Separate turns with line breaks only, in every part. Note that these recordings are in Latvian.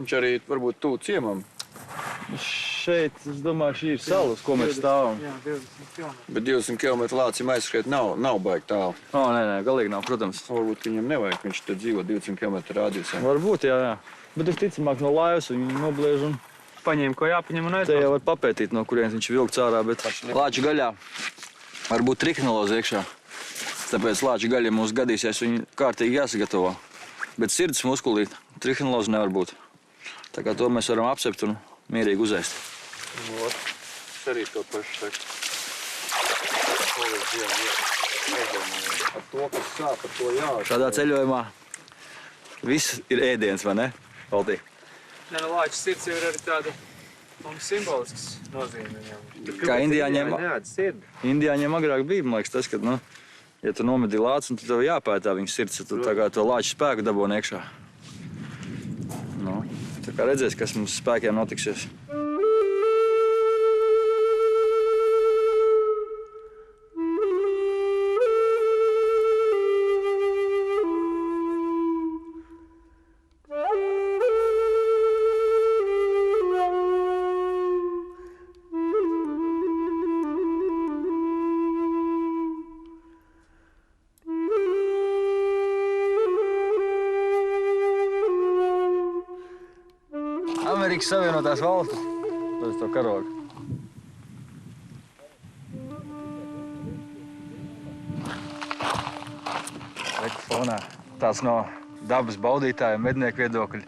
Viņš arī varbūt tuvu ciemam.
Šeit, es domāju, šī ir sala, uz ko mēs stāvam.
Jā, 20 km.
Bet 20 km Lācim aizskriet nav baigi tālu.
Nē, galīgi nav, protams.
Varbūt viņam nevajag, viņš te dzīvo 200 km rādījusā.
Varbūt, jā. Bet visticamāk no laivas viņi nobliež un...
Paņēma, ko jāpaņem un
Te jau var papētīt, no kurienes viņš vilkts ārā, bet lāča gaļā var būt trihnoloze iekšā. Tāpēc lāča gaļa mums gadīsies, viņu kārtīgi jāsagatavo. Bet sirds muskulī trihnoloze nevar būt. Tā kā to mēs varam apsept un mierīgi uzēst.
Es arī to pašu saku. Ar to, kas sāp, ar to jā.
Šādā ceļojumā viss ir ēdiens, vai ne, Valtī?
Nē, no lāča sirds jau ir arī tāda simbolisks nozīme viņam.
Kā indiāņiem,
sirdi.
indiāņiem agrāk bija, man liekas, tas, ka, ja tu nomedi lācu, tad tev jāpētā viņa sirds, tad tu tā kā to lāča spēku dabūni iekšā. Tā kā redzēs, kas mums spēkiem notiksies. Amerikas Savienotās valstis. Tas to karogu. Reku fonā. Tāds no dabas baudītājiem mednieku viedokļa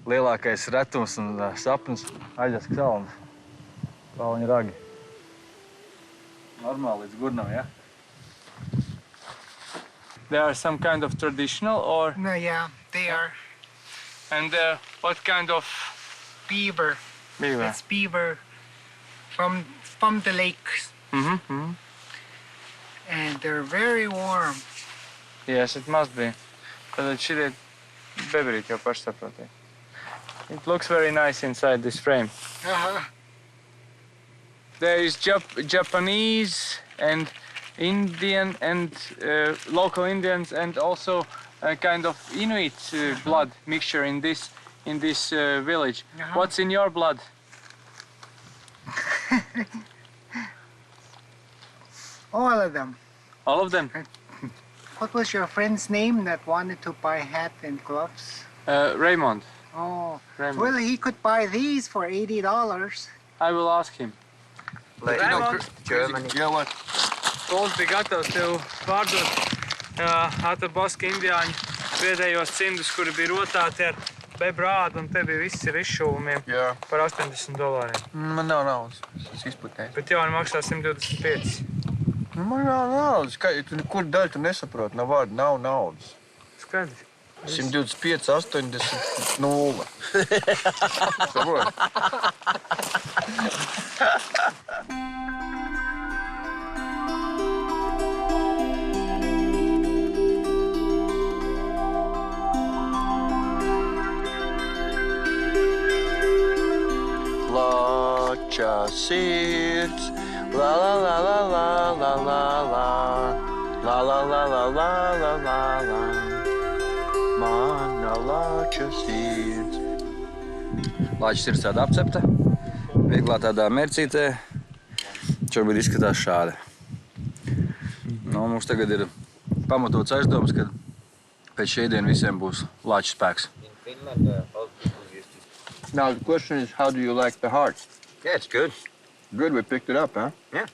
lielākais retums un sapnis Aļaskas salnas. Kalniņa ragi. Normāli līdz gurnam, ja?
They are some kind of traditional or...
No, yeah, they are
And what kind of...
beaver.
Beaver.
It's beaver from the lakes,
Mm-hmm.
and they're very warm.
Yes, it must be. Tad šitie bebrīti jau pašsaprotīgi. It looks very nice inside this frame. There is Japanese and Indian and local Indians and also a kind of Inuit blood mixture in this village. What's in your blood?
All of them.
All of them?
What was your friend's name that wanted to buy hat and gloves?
Raymond.
Oh,
Raymond.
well, he could buy these for $80.
I will ask him.
Like, Germany.
Jā, vai?
Pols bija gatavs tev pārdot Atabaska indiāņu vietējos cimdus, kuri bija rotāti ar bebrādu, un te bija viss ar izšuvumiem par $80.
Man nav naudas. Es izputēju.
Bet jauni maksā 125.
Man nav naudas. Kur daļu tu nesaproti? Nav vārdu, nav naudas.
Skaidrs.
125, 80, 0. Saproti? Lāča sirds, la la la la la la la la, la la la la la la la la, mana lāča sirds.
Lāča sirds tāda apcepta, vieglā tādā mērcītē. Šobrīd izskatās šādi. Mums tagad ir pamatots aizdoms, ka pēc šī diena visiem būs lāča spēks.
Now the question is, how do you like the heart?
Yeah, it's good.
Good, we picked it up, huh?
Yeah.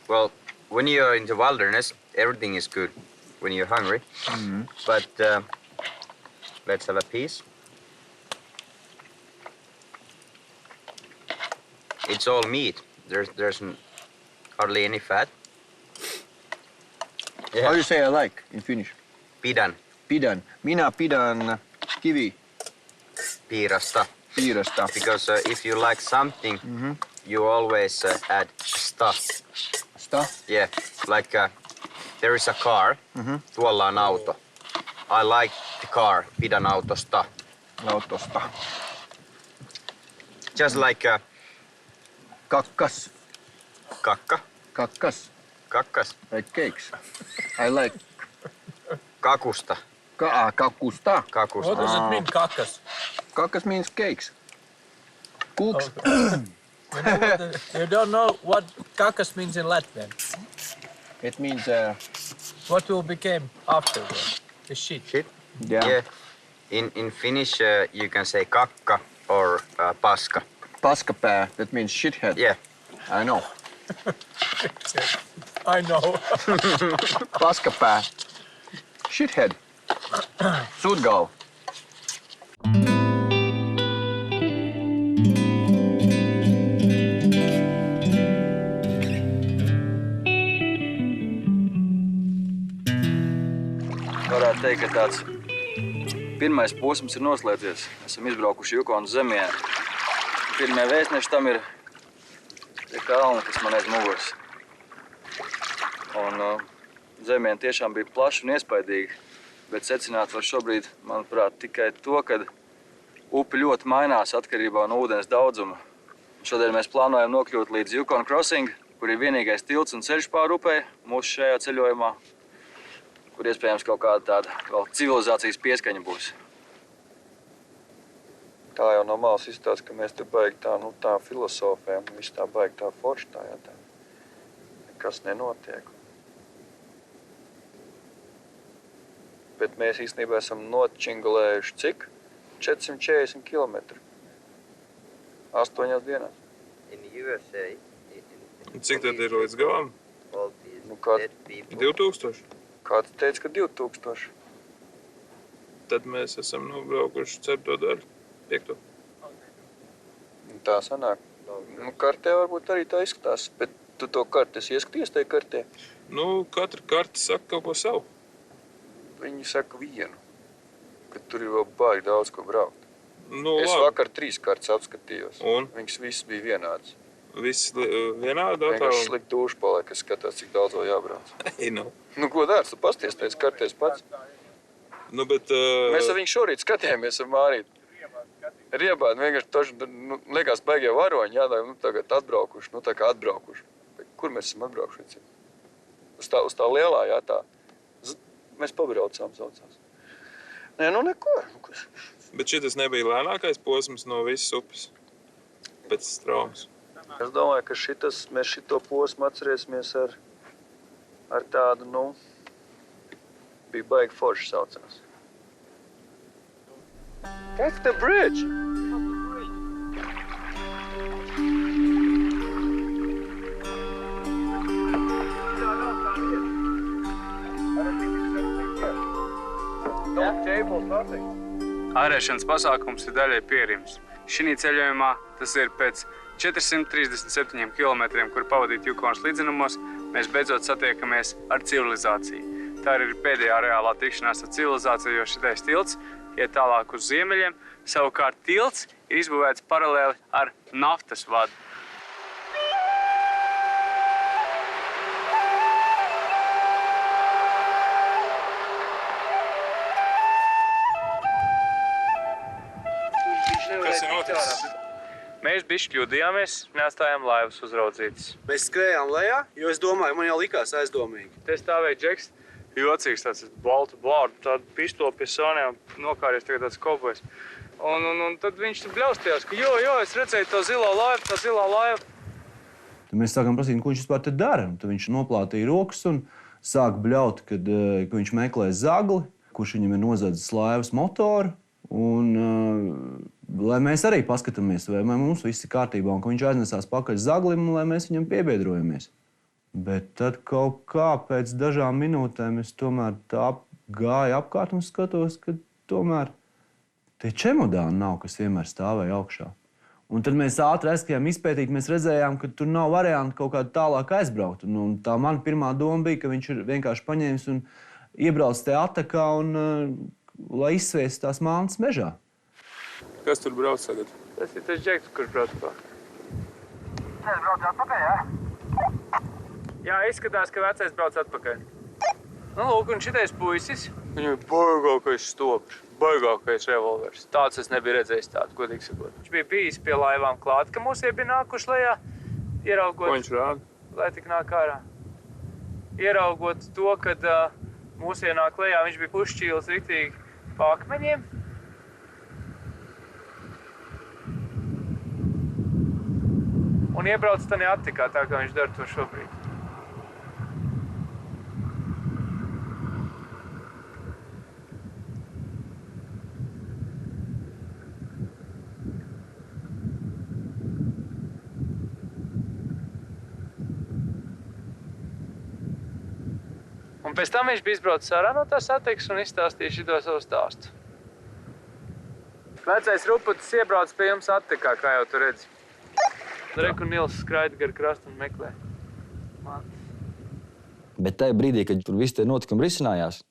Well, when you're in the wilderness, everything is good when you're hungry.
Mm-hmm.
But let's have a piece. It's all meat. There's hardly any fat.
How do you say I like in Finnish?
Pidän
Pidän. Minä pidän
piirasta.
piirasta.
Because if you like something, you always add stuff.
Stuff?
Yeah, like there is a car, tuolla on auto. I like the car, pidän autosta.
Autosta.
Just like
Kakkas.
kakka,
Kakkas.
kakkas,
Like cakes. I like
kakusta,
kakusta.
kakusta.
What does it mean, kakas?
Kakas means cakes. Cooks.
You don't know what kakas means in Latvian.
It means
What will become after the shit?
Shit.
yeah.
In Finnish, you can say kakka or paska.
Paskapää. That means shithead.
Yeah.
I know.
I know.
Paskapää. Shithead. Suutgauw.
Varētu teikt, ka tāds pirmais posms ir noslēdzies. Esam izbraukuši Jukonas zemē. Pirmie vēstneši tam ir tie kalni, kas man aiz muguras. Un zemieni tiešām bija plaši un iespaidīgi, bet secināt var šobrīd, manuprāt, tikai to, ka upe ļoti mainās atkarībā no ūdens daudzuma. Šodien mēs plānojam nokļūt līdz Yukon Crossing, kur ir vienīgais tilts un ceļš pāri upei mūsu šajā ceļojumā, kur iespējams kaut kāda tāda vēl civilizācijas pieskaņa būs. Tā jau no malas izstāsta, ka mēs te baigi tā filosofējam, un viss tā baigi tā forši tā, jā, tā. Nekas nenotiek. Bet mēs īstenībā esam nočingulējuši cik? 440 kilometru. 8 dienās.
In USA,
Cik tad ir līdz galam?
all these
Nu, kā-
dead people.
2000.
Kāds teica, ka 2000.
Tad mēs esam nobraukuši 4. daļu. 5.
Tā sanāk. Nu, kartē varbūt arī tā izskatās, bet tu to karti esi ieskaties tajā kartē?
Nu, katra karte saka kaut ko savu.
Viņi saka vienu, ka tur ir vēl baigi daudz ko braukt.
Nu,
Es
labi.
vakar 3 kartes apskatījos.
Un?
Viņas visas bija vienādas.
Viss vienādi
Vienkārši
attālumi.
slikti duši paliek, kas skatās, cik daudz vēl jābrauc.
Ei, nu.
Nu, ko dārts, tu pasties tajās kartēs pats?
Nu, bet...
Mēs ar viņu šorīt skatījāmies ar Mārītu. Riebādi vienkārši toši, nu, liekas, baigie varoņi, jā, nu, tagad atbraukuši, nu, tā kā atbraukuši. Bet kur mēs esam atbraukuši? Uz tā lielā, jā, tā. Mēs pabraucām, saucās. Nē, nu, neko.
Bet šitas nebija lēnākais posms no visas upes. Pēc straumes.
Es domāju, ka mēs šito posmu atcerēsimies ar tādu, nu, bija baigi forši saucās. That's the bridge!
Ārēšanas pasākums ir daļai pierims. Šī ceļojumā tas ir pēc 437 kilometriem, kur pavadīt Jukonas līdzenumos, mēs beidzot satiekamies ar civilizāciju. Tā ir pēdējā reālā tikšanās ar civilizāciju, jo šitais tilts iet tālāk uz ziemeļiem. Savukārt tilts ir izbūvēts paralēli ar naftas vadu.
Kas ir noticis?
Mēs bišķi kļūdījāmies, neatstājām laivas uzraudzītas.
Mēs skrējām lejā, jo es domāju, man jau likās aizdomīgi.
Te stāvēja Džeks, jocīgs tāds baltu blārdu, tādu pistoli pie soniem, nokāries tagad tāds kovbojs. Un tad viņš tur bļaustījās, ka jo, es redzēju to zilo laivu.
Tad mēs sākām prasīt, ko viņš vispār te dara. Un tad viņš noplātīja rokas un sāk bļaut, ka viņš meklē zagli, kurš viņam ir nozadzis laivas motoru. Un, lai mēs arī paskatāmies, vai mums viss ir kārtībā, un ka viņš aiznesās pakaļ zaglim, un lai mēs viņam piebiedrojamies. Bet tad kaut kā pēc dažām minūtēm es tomēr tā gāju apkārt un skatos, ka tomēr tie čemodāni nav, kas vienmēr stāvēja augšā. Un tad mēs ātri aizskājām izpētīt, mēs redzējām, ka tur nav varianti kaut kādu tālāk aizbraukt. Un tā mana pirmā doma bija, ka viņš ir vienkārši paņēmis un iebrauc te atakā un lai izsviest tās mantas mežā.
Kas tur brauc tagad?
Tas ir tas Džeks, kurš brauc pa.
Ceļš brauc atpakaļ, jā?
Jā, izskatās, ka vecais brauc atpakaļ. Nu, lūk, un šitais puisis. Viņam ir baigākais stoprs, baigākais revolvers. Tāds es nebiju redzējis tādu, godīgi sakot. Viņš bija bijis pie laivām klāt, ka mūsie bija nākuši lejā, ieraugot...
Ko viņš rāda?
Lai tik nāk ārā. Ieraugot to, kad mūsie nāk lejā, viņš bija pušķīlis riktīgi pa akmeņiem. un iebrauc tādā attikā, tā kā viņš dara to šobrīd. Un pēc tam viņš bija izbraucis ārā no tās attikas un izstāstīja šito savu stāstu. Vecais Ruputis iebrauc pie jums attikā, kā jau tu redzi. Reku Nils skraida gar krastu un meklē.
Bet tajā brīdī, kad tur visi tie notikumi risinājās,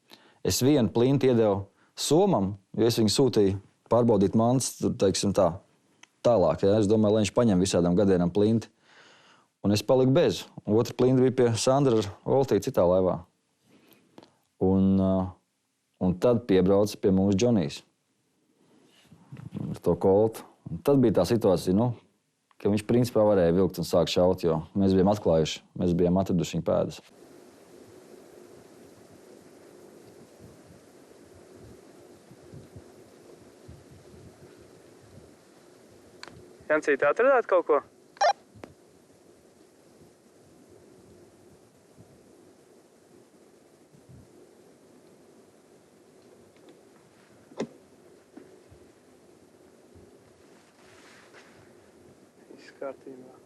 es vienu plinti iedevu Somam, jo es viņu sūtīju pārbaudīt mantas, teiksim tā, tālāk. Ja? Es domāju, lai viņš paņem visādām gadienām plinti. Un es paliku bez. Otra plinti bija pie Sandra ar Oltī citā laivā. Un tad piebrauca pie mūsu Džonijs ar to koltu. Un tad bija tā situācija, ka viņš principā varēja vilkt un sākt šaut, jo mēs bijām atklājuši, mēs bijām atraduši viņa pēdas.
Jancīt, atradāt kaut ko? Kārtībā.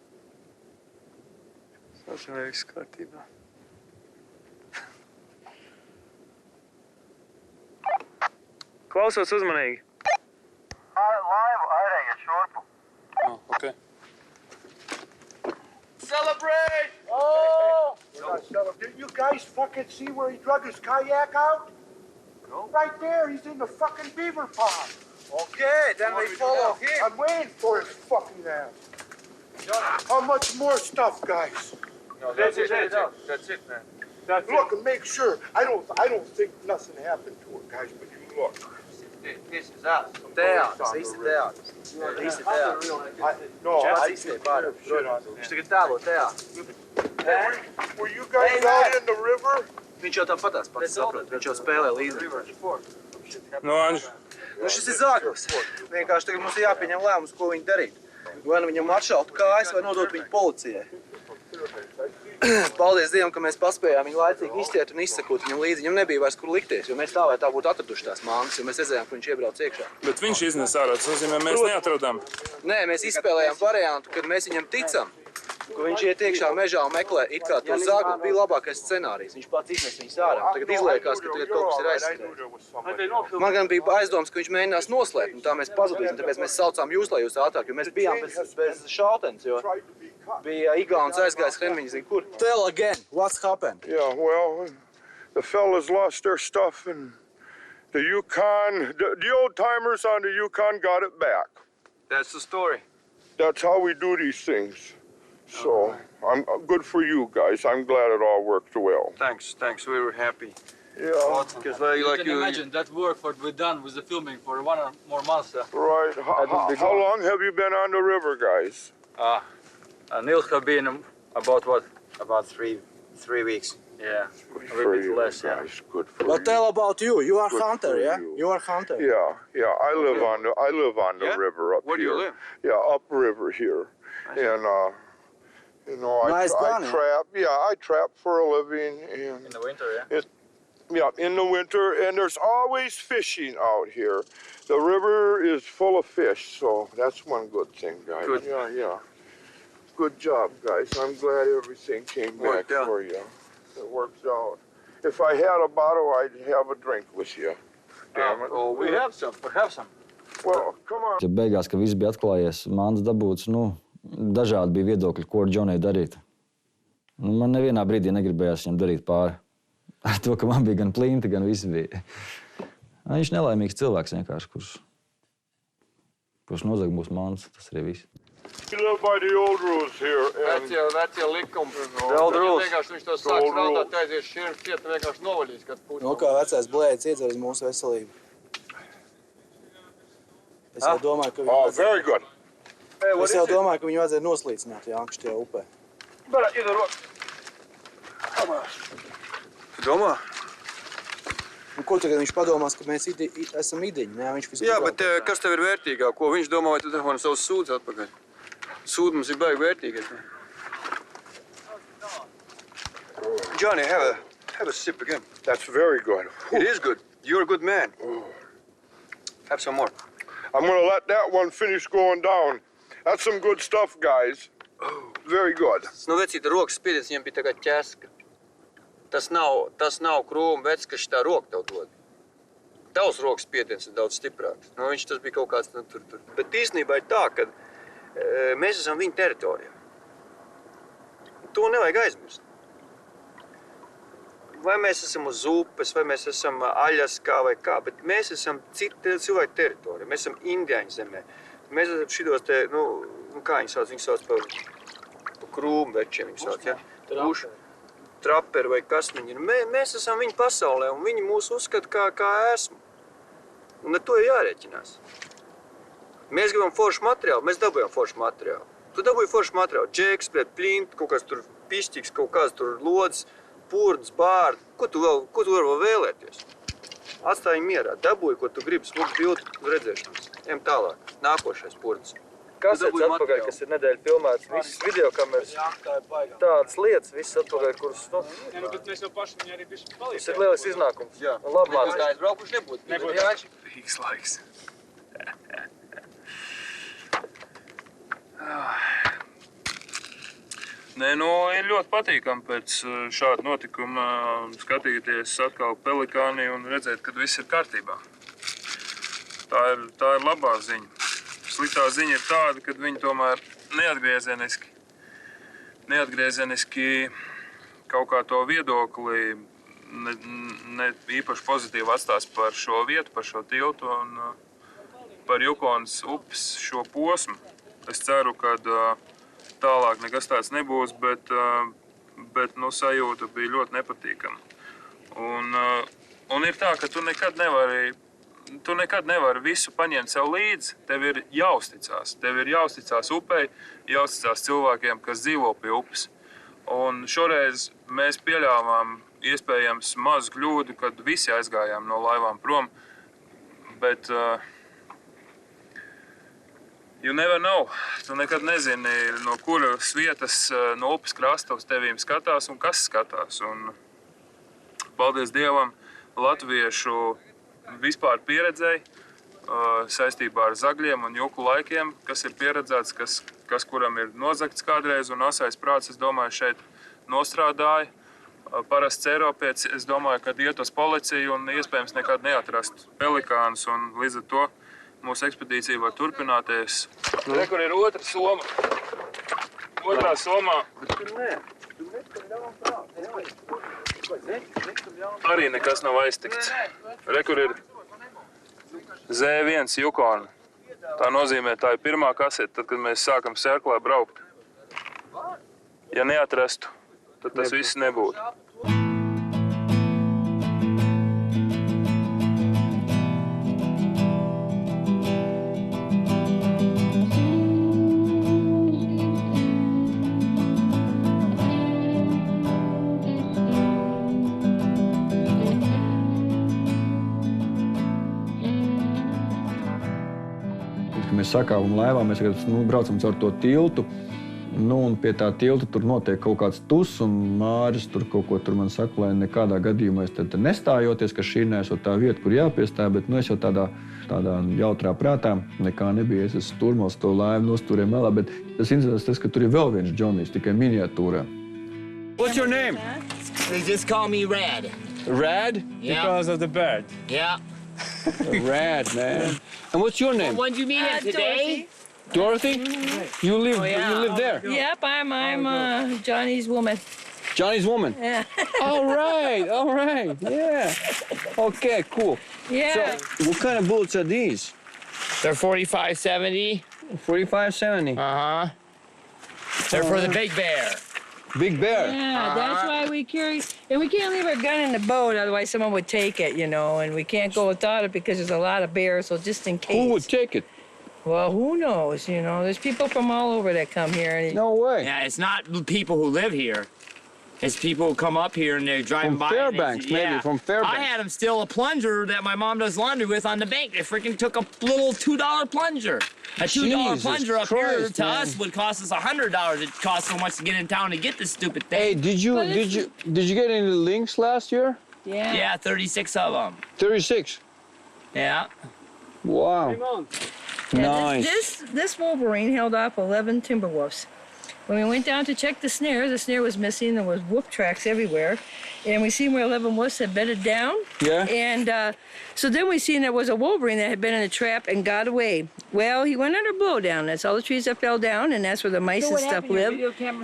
Saucam, vai viss kārtībā. Klausos uzmanīgi.
Laivu airējiet šurpu.
Oh, okay.
Celebrate!
Oh! Did you guys fucking see where he drug his kayak out? No. Right there, he's in the fucking beaver pond.
Okay, then we follow him.
I'm waiting for his fucking ass. How much more stuff, guys?
No, that's it, man.
Look and make sure. I don't think nothing happened to her, guys, but you look.
This is us. Teātris, visi teātris. Visi teātris. Čats iztiek pārāk. Viņš tagad tēlo teātris.
Were you guys out in the river?
Viņš jau tāpatās pats saprot. Viņš jau spēlē līdzi.
Nu, Anž,
Šis ir Zāglis. Vienkārši tagad mums ir jāpieņem lēmums, ko viņi darīt. Vai nu viņam atšaut kājas, vai nodot viņu policijai. Paldies Dievam, ka mēs paspējām viņu laicīgi izķert un izsekot viņam līdzi. Viņam nebija vairs kur likties, jo mēs tā vai tā būtu atraduši tās mangas, jo mēs redzējām, ka viņš iebrauc iekšā.
bet viņš iznes ārā, tas nozīmē, mēs neatradām.
Nē, mēs izspēlējām variantu, kad mēs viņam ticam, ka viņš iet iekšā mežā un meklē it kā to zaglu. Bija labākais scenārijs. Viņš pats iznes viņus ārā. Tagad izliekās, ka tagad kaut kas ir aizskrējis. Man gan bija aizdoms, ka viņš mēģinās noslēpt, un tā mēs pazudīsim, tāpēc mēs saucām jūs, lai jūs ātrāk, jo mēs bijām bez šautenes, jo bija Igauns aizgājis Hremiņš, zin kur. Tell again, what's happened?
Yeah, well, the fellas lost their stuff and the Yukon, the old timers on the Yukon got it back.
That's the story.
That's how we do these things. So, I'm good for you guys. I'm glad it all worked well.
Thanks, we were happy.
Yeah,
Because
You can imagine that work what we done with the filming for 1 or more months.
right. How long have you been on the river, guys?
Nils have been about what?
About three weeks.
Yeah,
Good
a little bit less, yeah.
guys. Good for
But
you.
tell about you. You are
Good
hunter,
for
yeah?
you.
You are hunter.
Yeah. I live on the
Yeah?
river up
Where do
here.
you live?
Yeah, upriver here, and
Nice
I
gun, huh?
trap. Yeah, I trap for a living, and
In the winter, yeah.
yeah, in the winter, and there's always fishing out here. The river is full of fish, so that's one good thing, guys.
Good.
Yeah. Good job, guys. I'm glad everything came back
Worked out.
for you. It worked out. If I had a bottle, I'd have a drink with you. Damn it.
Oh, we have some.
Well, come on.
Ja beigās, ka viss bija atklājies, mantas dabūts, dažādi bija viedokļi, ko ar Džoniju darīt. Man nevienā brīdī negribējās viņam darīt pāri. Ar to, ka man bija gan plinti, gan viss bija. Viņš nelaimīgs cilvēks vienkārši, kurš nozag mūsu mantas, tas arī viss.
We live by the old rules here, and
That's your likums.
The old rules.
Vienkārši viņš to
The old rules.
aizies šiem šķiet, vienkārši novaļīs, kad pusi. Nu, kā vecais blēdis iedzer uz mūsu veselību. Es jau domāju, ka
oh, very good.
Es jau domāju, ka viņu vajadzēja noslīcināt Jānkšķajā upē. Tu domā? Nu, ko tagad viņš padomās, ka mēs esam idiņi? Jā, viņš visu
Jā, bet kas tev ir vērtīgāk? Ko viņš domā, vai tu dabūji savus sūdzes atpakaļ?
Sūda mums ir baigi vērtīgais.
Johnny, have a sip again. That's very good.
It is good. You're a good man. Have some more.
I'm gonna let that one finish going down. That's some good stuff, guys. Very good.
Nu, vecīta rokas spiediens viņam bija tā kā ķeska. Tas nav krūma vecs, kas šitā roka tev dod. Tavs rokas spiediens ir daudz stiprāks. Nu, viņš tas bija kaut kāds tur. Bet īstenībā ir tā, ka mēs esam viņa teritorijā. To nevajag aizmirst. Vai mēs esam uz upes, vai mēs esam Aļaskā vai kā, bet mēs esam cita cilvēku teritorija. Mēs esam indiāņu zemē. Mēs esam šitos te, kā viņi sauc par krūmvečiem, viņi sauc, ja? Puši, traperi vai kas viņi ir. Mēs esam viņa pasaulē, un viņi mūs uzskata kā esmu. Un ar to ir jārēķinās. Mēs gribam foršu materiālu, mēs dabūjam foršu materiālu. Tu dabūji foršu materiālu, džeks, plinti, kaut kāds tur pišķiks, kaut kāds tur lods, purns, bārdi. Ko tu vari vēl vēlēties? Atstāj viņu mierā, dabūji, ko tu gribi, smuku bildi uz redzēšanas. Ejam tālāk, nākošais purns.
Kasets atpakaļ, kas ir nedēļa filmēts, visas videokameras, tādas lietas, visas atpakaļ, kuras,
Bet mēs jau paši viņu arī bišķi palīdzējām.
tas ir lielisks iznākums. Jā. Un labi mācīts.
Aizbraukuši nebūtu.
Rīgas laiks. Nē, ir ļoti patīkami pēc šāda notikuma skatīties atkal pelikāni un redzēt, ka viss ir kārtībā. Tā ir labā ziņa. Sliktā ziņa ir tāda, ka viņi tomēr neatgriezeniski kaut kā to viedokli ne īpaši pozitīvi atstās par šo vietu, par šo tiltu un par Jukonas upes šo posmu. Es ceru, ka tālāk nekas tāds nebūs, bet sajūta bija ļoti nepatīkama. Un ir tā, ka tu nekad nevari visu paņemt sev līdzi. Tev ir jāuzticās. Tev ir jāuzticās upei, jāuzticās cilvēkiem, kas dzīvo pie upes. Un šoreiz mēs pieļāvām iespējams mazu kļūdu, kad visi aizgājām no laivām prom, bet you never know. Tu nekad nezini, no kuras vietas no upes krasta uz tevīm skatās un kas skatās. Un paldies Dievam, latviešu vispār pieredzēji saistībā ar zagļiem un juku laikiem, kas ir pieredzēts, kas kuram ir nozagts kādreiz un asais prāts, es domāju, šeit nostrādāja. Parasts Eiropietis, es domāju, ka iet uz policiju un iespējams nekad neatrast pelikānus un līdz ar to mūsu ekspedīcija var turpināties. Re, kur ir otra soma. Otrā somā arī nekas nav aiztikts. Re, kur ir Z1 Yukon. Tā nozīmē, tā ir pirmā kasete, tad, kad mēs sākam sērklā braukt. Ja neatrastu, tad tas viss nebūtu.
Mēs sakāvam laivā, mēs braucam caur to tiltu, un pie tā tilta tur notiek kaut kāds tus, un Māris tur kaut ko tur man saka, lai nekādā gadījumā es te nestājoties, ka šī nesot tā vieta, kur jāpiestāj, bet es jau tādā jautrā prātā nekā nebija. Es esmu turmos to laivu nostūrēju malā, bet tas interesants tas, ka tur ir vēl viens Džonijs, tikai miniatūrā. What's your name?
They just call me Rad.
Rad?
Yeah.
Because of the bird.
Yeah.
Rad, man. And what's your name?
When did you meet him today?
Dorothy? You live there?
Yep, I'm Johnny's woman.
Johnny's woman?
Yeah.
All right, yeah. Okay, cool.
Yeah.
So, what kind of bullets are these?
They're 45-70.
45-70?
Uh-huh. They're for the big bear.
Big bear?
Yeah, that's why we carry, and we can't leave our gun in the boat, otherwise someone would take it, and we can't go without it because there's a lot of bears, so just in case.
Who would take it?
Well, who knows, there's people from all over that come here. And
No way.
Yeah, it's not people who live here. As people come up here and they're driving by.
Fairbanks, maybe, from Fairbanks.
I had them steal a plunger that my mom does laundry with on the bank. They freaking took a little $2 plunger. A $2
Jesus
plunger up here
Christ,
to
man.
us would cost us $100. It costs so much to get in town to get this stupid thing.
Hey, did you get any lynx last year?
Yeah.
Yeah, 36 of them.
36.
Yeah.
Wow.
Yeah,
Nice.
This wolverine held off 11 timber wolves. When we went down to check the snare was missing. There was wolf tracks everywhere. And we seen where 11 wolves had bedded down.
Yeah.
And so then we seen there was a wolverine that had been in a trap and got away. Well, he went under blowdown. That's all the trees that fell down, and that's where the mice and stuff live.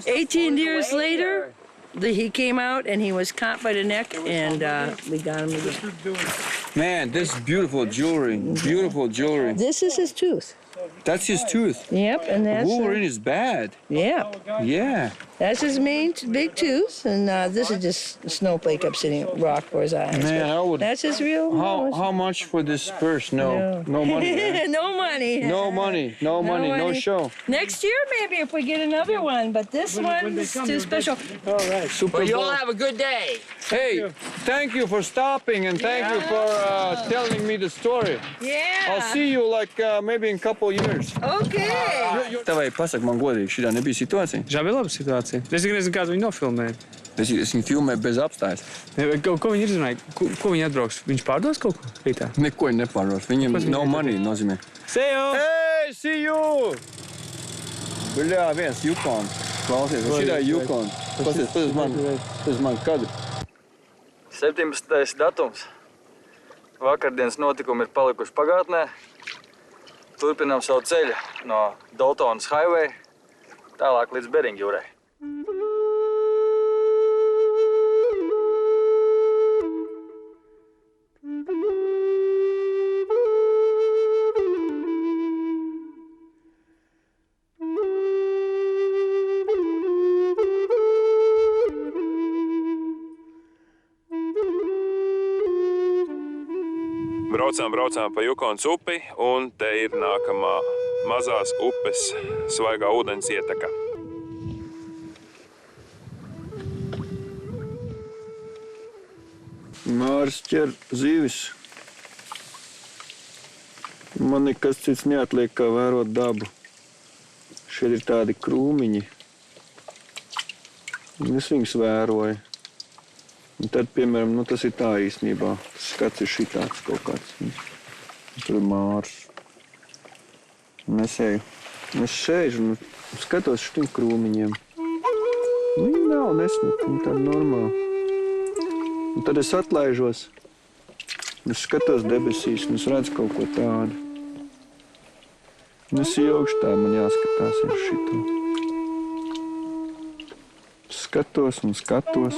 18 years later, he came out and he was caught by the neck, and we got him again.
Man, this is beautiful jewelry. Beautiful jewelry.
This is his tooth.
That's his tooth.
Yep, and that's
Wolverine is bad.
Yeah.
Yeah.
That's his main big tooth, and this is just a snowflake up sitting rock for his eyes.
Man, I would.
That's his real.
How much for this purse? No money. Man.
No money.
No money. No money. No show.
Next year, maybe if we get another one, but this one is too special.
All right. Super
Well, you
Bowl.
all have a good day.
Hey, thank you for stopping and thank you for telling me the story.
Yeah.
I'll see you like maybe in a couple years.
Okay.
Tavai, pasaka man godīgi, šitā nebija situācija?
Šā bija laba situācija. Es tikai nezinu, kādu viņi nofilmēja.
Es viņu filmēju bez apstājas.
Ko viņi izrunāja? Ko viņi atbrauks? Viņš pārdos kaut ko rītā?
Neko viņi nepārdos. Viņiem no money nozīmē.
See you!
Hey, see you! Bļā, viens Yukon. Klausies, šitā Yukon. Tas man kadru. 17. datums. Vakardienas notikumi ir palikuši pagātnē. Turpinām savu ceļu no Daltonas Highway tālāk līdz Beringjūrai.
Braucām pa Jukons upi, un te ir nākamā mazās upes svaigā ūdens ieteka.
Māris ķer zīvis. Man nekas cits neatliek, kā vērot dabu. Šeit ir tādi krūmiņi. Es viņus vēroju. Un tad, piemēram, tas ir tā īstenībā. Skats ir šitāds kaut kāds. Tur ir Māris. Un es sēžu un skatos šitiem krūmiņiem. Viņi nav nesmuki, viņi tādi normāli. Un tad es atlaižos. Es skatos debesīs un es redzu kaut ko tādu. Un es ilgšu tā, man jāskatās ir šito. Skatos un skatos.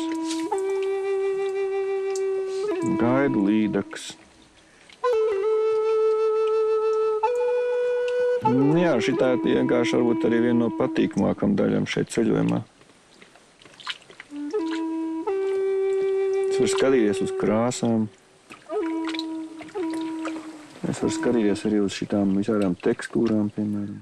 Gaidu līdaks. Jā, šitā vienkārši varbūt arī viena no patīkamākām daļām šeit ceļojumā. Es varu skatīties uz krāsām. Es varu skatīties arī uz šitām visādām tekstūrām, piemēram.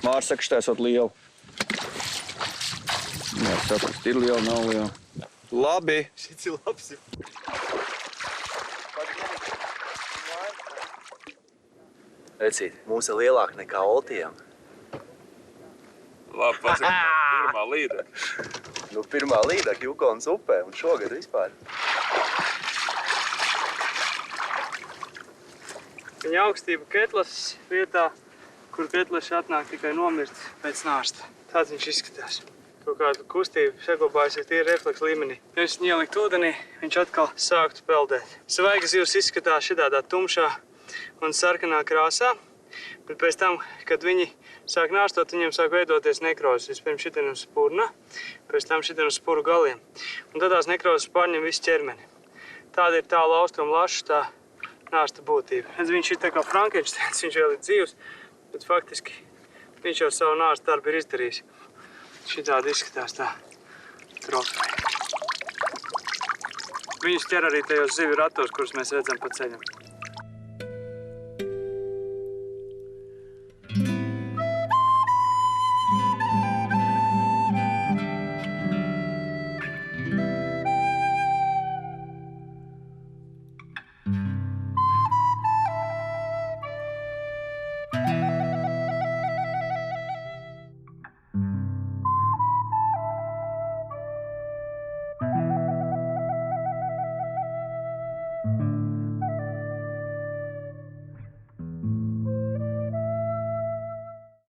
Mārs saka, šitā esot liela. Jā, saprast, ir liela, nav liela. Labi.
Šits ir labs. Recīt, mums ir lielāka nekā Oltijam.
Labi, pasaka, pirmā līdaka.
Nu, pirmā līdaka Jukonas upē un šogad vispār.
Viņa augstība Ketlas vietā, kur Ketlaši atnāk tikai nomirts pēc nārsta. Tāds viņš izskatās. Kaut kādu kustību saglabājusies tīri refleksu līmenī. Ja es viņu ieliktu ūdenī, viņš atkal sāktu peldēt. Svaigas zivs izskatās šitādā tumšā un sarkanā krāsā, bet pēc tam, kad viņi sāk nāstot, viņiem sāk veidoties nekrozes. Vispirms šitien uz spurna, pēc tam šitien uz spuru galiem. Un tad tās nekrozes pārņem visu ķermeni. Tāda ir tā laustruma laša, tā nāsta būtība. Viņš ir tā kā Frankensteins, viņš vēl ir dzīvs, bet faktiski viņš jau savu nāstu darbu ir izdarījis. Šitādi izskatās tā trofeja. Viņus ķer arī tajos zivju ratos, kurus mēs redzam pa ceļam.